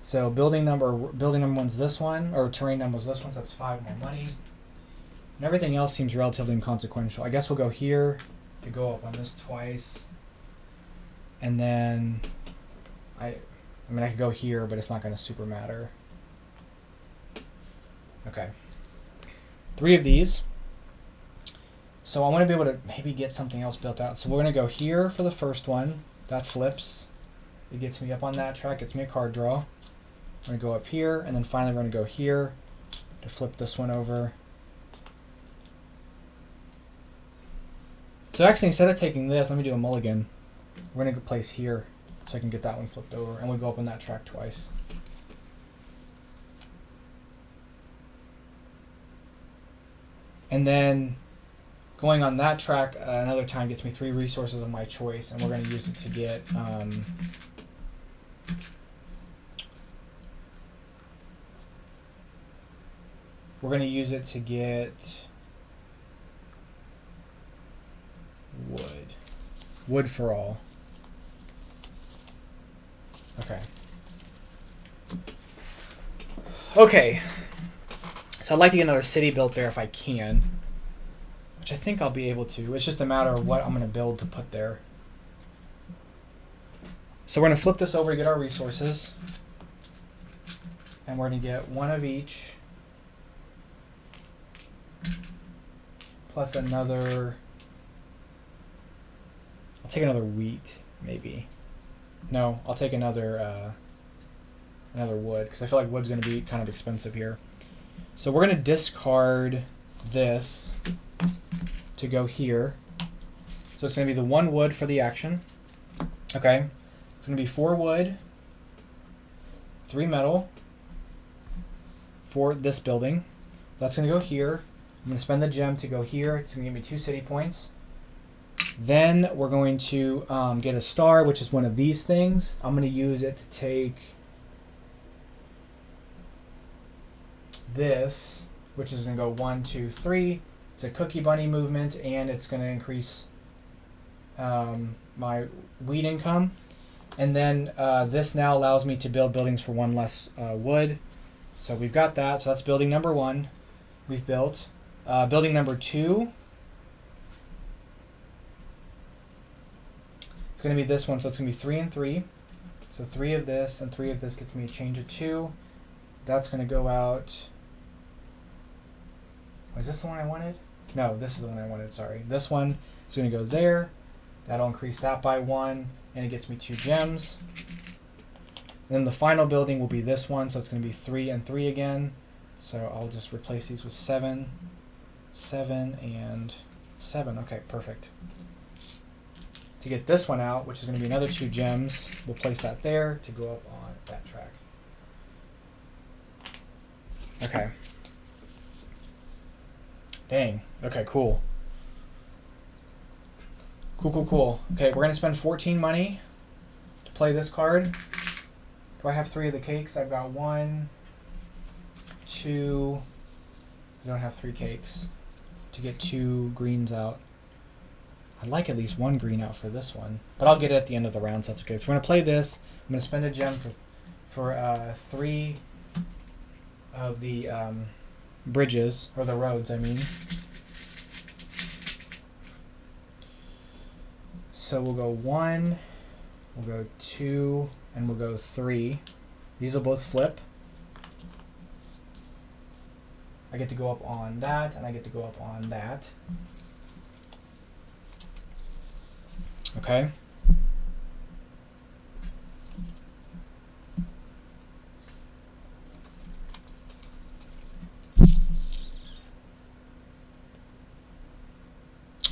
So building number 1's this one, or terrain number is this one, so that's 5 more money. And everything else seems relatively inconsequential. I guess we'll go here to go up on this twice. And then I mean I could go here, but it's not gonna super matter. Okay. 3 of these. So I want to be able to maybe get something else built out. So we're gonna go here for the first one. That flips. It gets me up on that track, gets me a card draw. I'm going to go up here, and then finally we're going to go here to flip this one over. So actually, instead of taking this, let me do a mulligan. We're going to go place here so I can get that one flipped over, and we'll go up on that track twice. And then going on that track another time gets me 3 resources of my choice, and we're going to use it to get... we're going to use it to get wood. Wood for all. Okay. Okay. So I'd like to get another city built there if I can, which I think I'll be able to. It's just a matter of what I'm going to build to put there. So we're going to flip this over to get our resources. And we're going to get 1 of each. Plus another, I'll take another wheat, maybe. No, I'll take another wood, because I feel like wood's going to be kind of expensive here. So we're going to discard this to go here. So it's going to be the 1 wood for the action. Okay. It's going to be 4 wood, 3 metal for this building. That's going to go here. I'm going to spend the gem to go here. It's going to give me 2 city points. Then we're going to get a star, which is one of these things. I'm going to use it to take this, which is going to go 1, 2, 3. It's a cookie bunny movement, and it's going to increase my wheat income. And then this now allows me to build buildings for 1 less wood. So we've got that. So that's building number 1 we've built. Building number 2, it's going to be this one, so it's going to be 3 and 3. So 3 of this and 3 of this gets me a change of 2. That's going to go out. Was this the one I wanted? No, this is the one I wanted, sorry. This one is going to go there. That'll increase that by 1, and it gets me 2 gems. And then the final building will be this one, so it's going to be 3 and 3 again. So I'll just replace these with 7. 7 and 7. Okay, perfect. to get this one out, which is going to be another 2 gems. We'll place that there to go up on that track. Okay. Dang. Okay, cool. Cool. Okay, we're going to spend 14 money to play this card. Do I have 3 of the cakes? I've got 1, 2. I don't have 3 cakes to get 2 greens out. I'd like at least 1 green out for this one, but I'll get it at the end of the round, so that's okay. So we're going to play this. I'm going to spend a gem for 3 of the bridges, or the roads, I mean. So we'll go 1, we'll go 2, and we'll go 3. These will both flip. I get to go up on that, and I get to go up on that. Okay.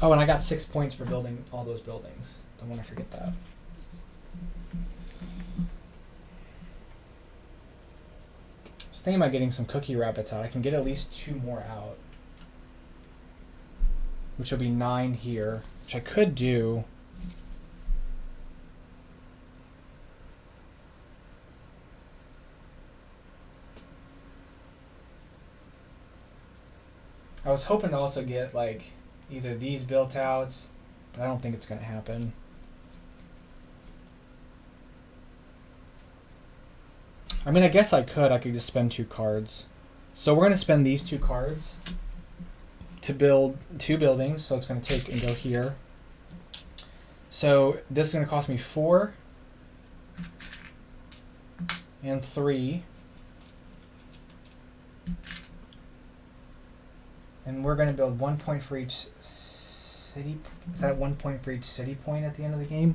Oh, and I got 6 points for building all those buildings. Don't want to forget that. I was thinking about getting some cookie rabbits out. I can get at least 2 more out, which will be 9 here, which I could do. I was hoping to also get like either these built out, but I don't think it's going to happen. I mean, I guess I could just spend 2 cards. So we're going to spend these 2 cards to build 2 buildings. So it's going to take and go here. So this is going to cost me 4 and 3. And we're going to build 1 point for each city. Is that 1 point for each city point at the end of the game?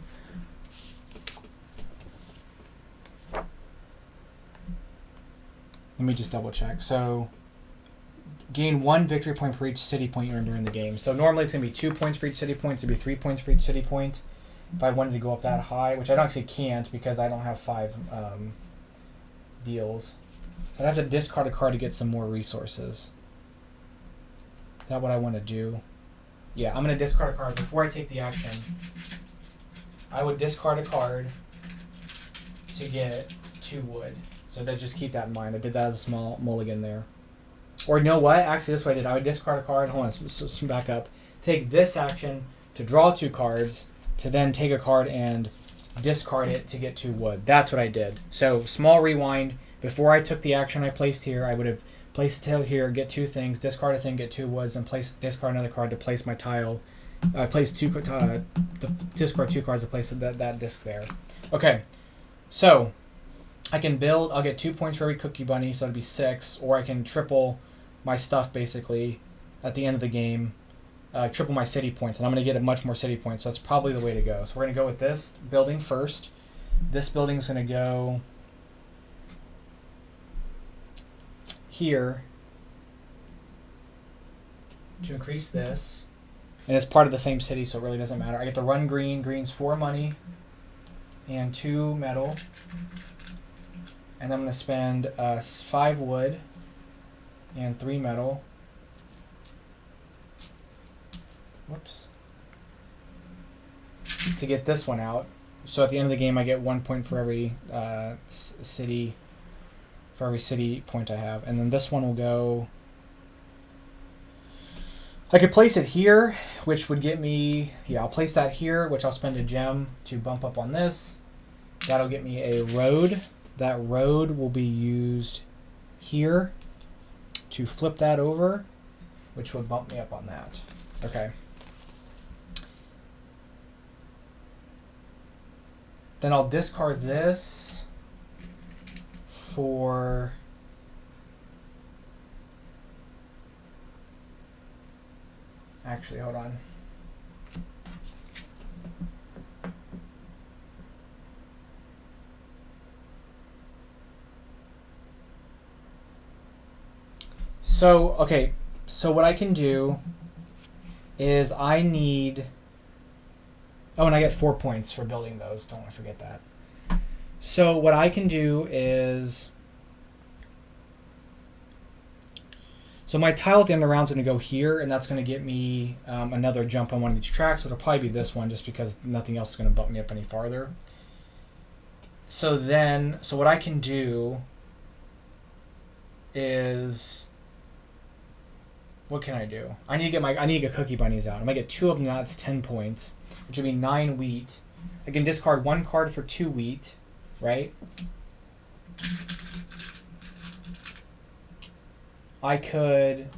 Let me just double check. So gain 1 victory point for each city point you earn during the game. So normally it's going to be 2 points for each city point. It'd be 3 points for each city point. If I wanted to go up that high, which I actually can't because I don't have 5 deals. I'd have to discard a card to get some more resources. Is that what I want to do? Yeah, I'm going to discard a card. Before I take the action, I would discard a card to get 2 wood. So just keep that in mind. I did that as a small mulligan there. Or you know what? Actually, this is what I did. I would discard a card. Hold on, so back up. Take this action to draw 2 cards, to then take a card and discard it to get 2 wood. That's what I did. So small rewind. Before I took the action I placed here, I would have placed a tile here, get 2 things, discard a thing, get 2 woods, and discard another card to place my tile. Discard 2 cards to place that disc there. Okay, so I can build. I'll get 2 points for every cookie bunny, so that'd be 6. Or I can triple my stuff basically at the end of the game. Triple my city points, and I'm going to get a much more city points. So that's probably the way to go. So we're going to go with this building first. This building is going to go here to increase this, and it's part of the same city, so it really doesn't matter. I get to run green. Green's 4 money and 2 metal, and I'm going to spend 5 wood and 3 metal. Whoops. To get this one out. So at the end of the game, I get 1 point for every city. For every city point I have. And then this one will go... I could place it here, which would get me... Yeah, I'll place that here, which I'll spend a gem to bump up on this. That'll get me a road. That road will be used here to flip that over, which would bump me up on that. Okay. Then I'll discard this for... Actually, hold on. So, okay. So what I can do is I need Oh, and I get 4 points for building those. Don't want to forget that. So what I can do is... So my tile at the end of the round is going to go here, and that's going to get me another jump on one of these tracks. So it'll probably be this one, just because nothing else is going to bump me up any farther. So what I can do is... What can I do? I need to get cookie bunnies out. I might get 2 of them. That's 10 points, which would be 9 wheat. I can discard 1 card for 2 wheat, right? I could.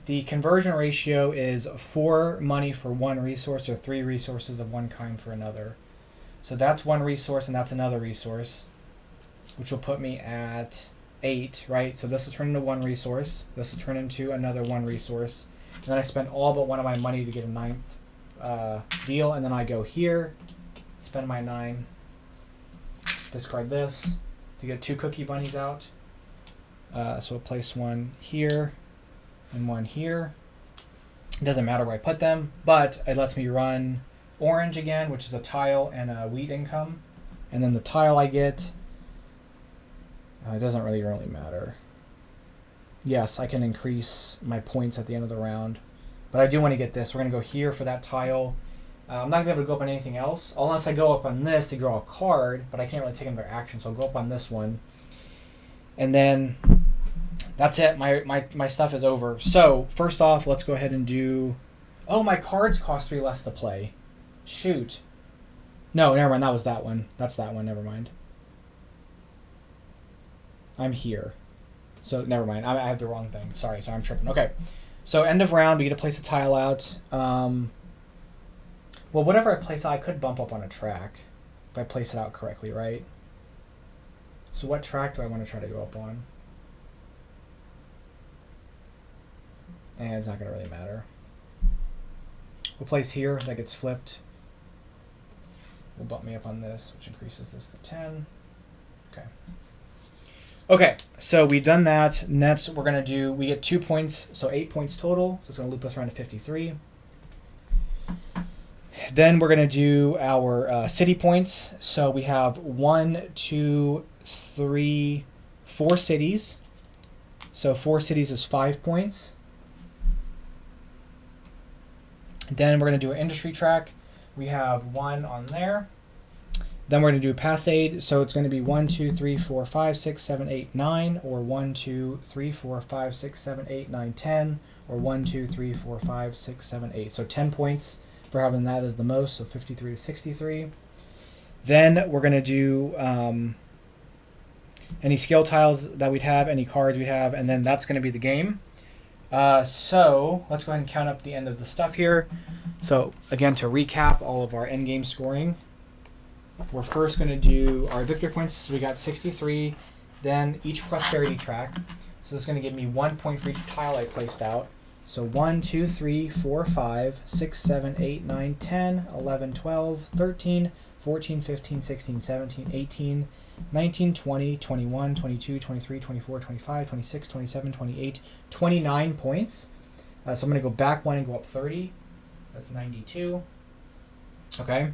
The conversion ratio is 4 money for 1 resource, or 3 resources of one kind for another. So that's 1 resource, and that's another resource, which will put me at 8, right? So this will turn into 1 resource. This will turn into another 1 resource. And then I spend all but 1 of my money to get a 9th deal. And then I go here, spend my 9, discard this to get 2 cookie bunnies out. So I'll place 1 here and 1 here. It doesn't matter where I put them, but it lets me run orange again, which is a tile and a wheat income. And then the tile I get... it doesn't really matter. Yes, I can increase my points at the end of the round. But I do want to get this. We're going to go here for that tile. I'm not going to be able to go up on anything else, unless I go up on this to draw a card, but I can't really take another action, so I'll go up on this one. And then that's it. My stuff is over. So, first off, let's go ahead and do... Oh, my cards cost 3 less to play. Shoot. No, never mind. That was that one. That's that one. Never mind. I'm here. So, never mind. I have the wrong thing. Sorry, I'm tripping. Okay. So, end of round, we get to place a tile out. Well, whatever I place out, I could bump up on a track if I place it out correctly, right? So, what track do I want to try to go up on? And it's not going to really matter. We'll place here. That gets flipped. Will bump me up on this, which increases this to 10. Okay. Okay, so we've done that. Next, we're going to do, we get 2 points, so 8 points total. So it's going to loop us around to 53. Then we're going to do our city points. So we have 1, 2, 3, 4 cities. So 4 cities is 5 points. Then we're going to do an industry track. We have 1 on there. Then we're going to do pass aid. So it's going to be 1, 2, 3, 4, 5, 6, 7, 8, 9, or 1, 2, 3, 4, 5, 6, 7, 8, 9, 10, or 1, 2, 3, 4, 5, 6, 7, 8. So 10 points for having that as the most, so 53 to 63. Then we're going to do any skill tiles that we'd have, any cards we'd have, and then that's going to be the game. So let's go ahead and count up the end of the stuff here. So again, to recap all of our end game scoring, we're first going to do our victory points. So we got 63. Then each prosperity track. So this is going to give me 1 point for each tile I placed out. So 1, 2, 3, 4, 5, 6, 7, 8, 9, 10, 11, 12, 13, 14, 15, 16, 17, 18, 19, 20, 21, 22, 23, 24, 25, 26, 27, 28, 29 points. So I'm going to go back 1 and go up 30. That's 92. Okay.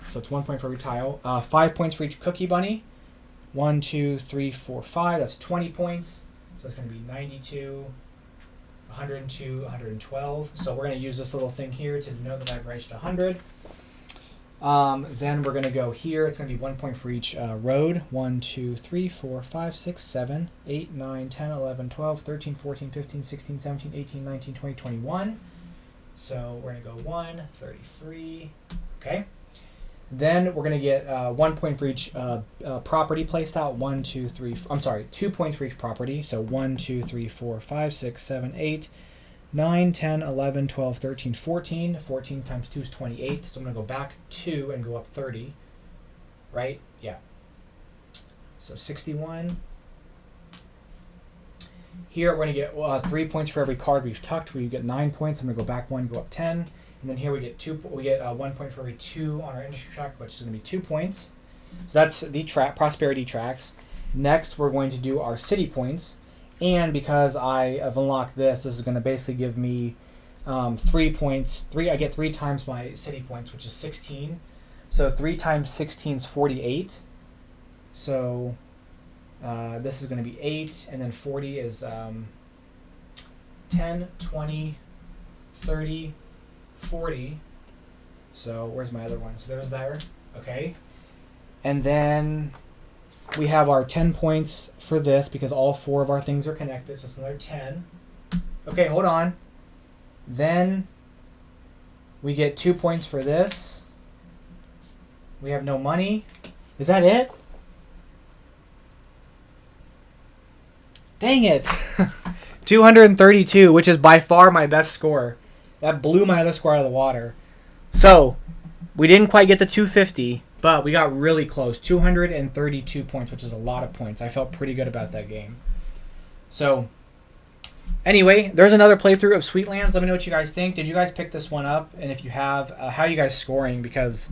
So it's 1 point for every tile. 5 points for each cookie bunny. 1, 2, 3, 4, 5. That's 20 points. So it's going to be 92, 102, 112. So we're going to use this little thing here to denote that I've reached 100. Then we're going to go here. It's going to be 1 point for each road. 1, 2, 3, 4, 5, 6, 7, 8, 9, 10, 11, 12, 13, 14, 15, 16, 17, 18, 19, 20, 21. So we're going to go 1, 33. Okay. Then we're going to get 1 point for each property placed out. 1, 2, 3, I'm sorry, 2 points for each property. So 1, 2, 3, 4, 5, 6, 7, 8, 9, 10, 11, 12, 13, 14. 14 times 2 is 28. So I'm going to go back 2 and go up 30. Right? Yeah. So 61. Here we're going to get 3 points for every card we've tucked. We get 9 points. I'm going to go back 1, go up 10. And then here we get 1 point for every 2 on our industry track, which is going to be 2 points. So that's the prosperity tracks. Next, we're going to do our city points. And because I have unlocked this is going to basically give me 3 points. I get 3 times my city points, which is 16. So 3 times 16 is 48. So this is going to be 8, and then 40 is 10, 20, 30, 40. So where's my other one? So there's there. Okay. And then we have our 10 points for this because all 4 of our things are connected. So it's another 10. Okay, hold on. Then we get 2 points for this. We have no money. Is that it? Dang it. 232, which is by far my best score. That blew my other score out of the water. So, we didn't quite get to 250, but we got really close. 232 points, which is a lot of points. I felt pretty good about that game. So, anyway, there's another playthrough of Sweetlands. Let me know what you guys think. Did you guys pick this one up? And if you have, how are you guys scoring? Because,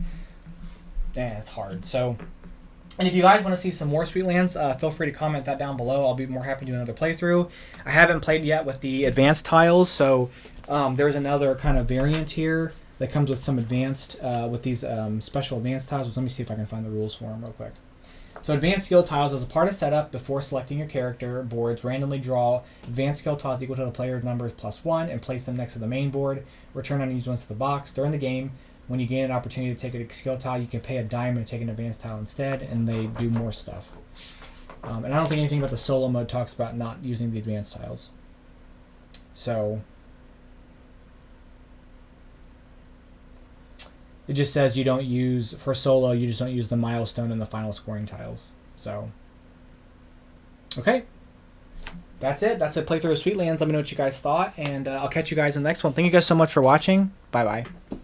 it's hard. So, and if you guys want to see some more Sweetlands, feel free to comment that down below. I'll be more happy to do another playthrough. I haven't played yet with the advanced tiles, so there's another kind of variant here that comes with some advanced, with these special advanced tiles. Let me see if I can find the rules for them real quick. So advanced skill tiles, as a part of setup, before selecting your character boards, randomly draw advanced skill tiles equal to the player's numbers +1 and place them next to the main board. Return unused ones to the box. During the game, when you gain an opportunity to take a skill tile, you can pay a diamond to take an advanced tile instead, and they do more stuff. And I don't think anything about the solo mode talks about not using the advanced tiles. So it just says you don't use, for solo, you just don't use the milestone and the final scoring tiles. So, okay. That's it. That's a playthrough of Sweetlands. Let me know what you guys thought, and I'll catch you guys in the next one. Thank you guys so much for watching. Bye-bye.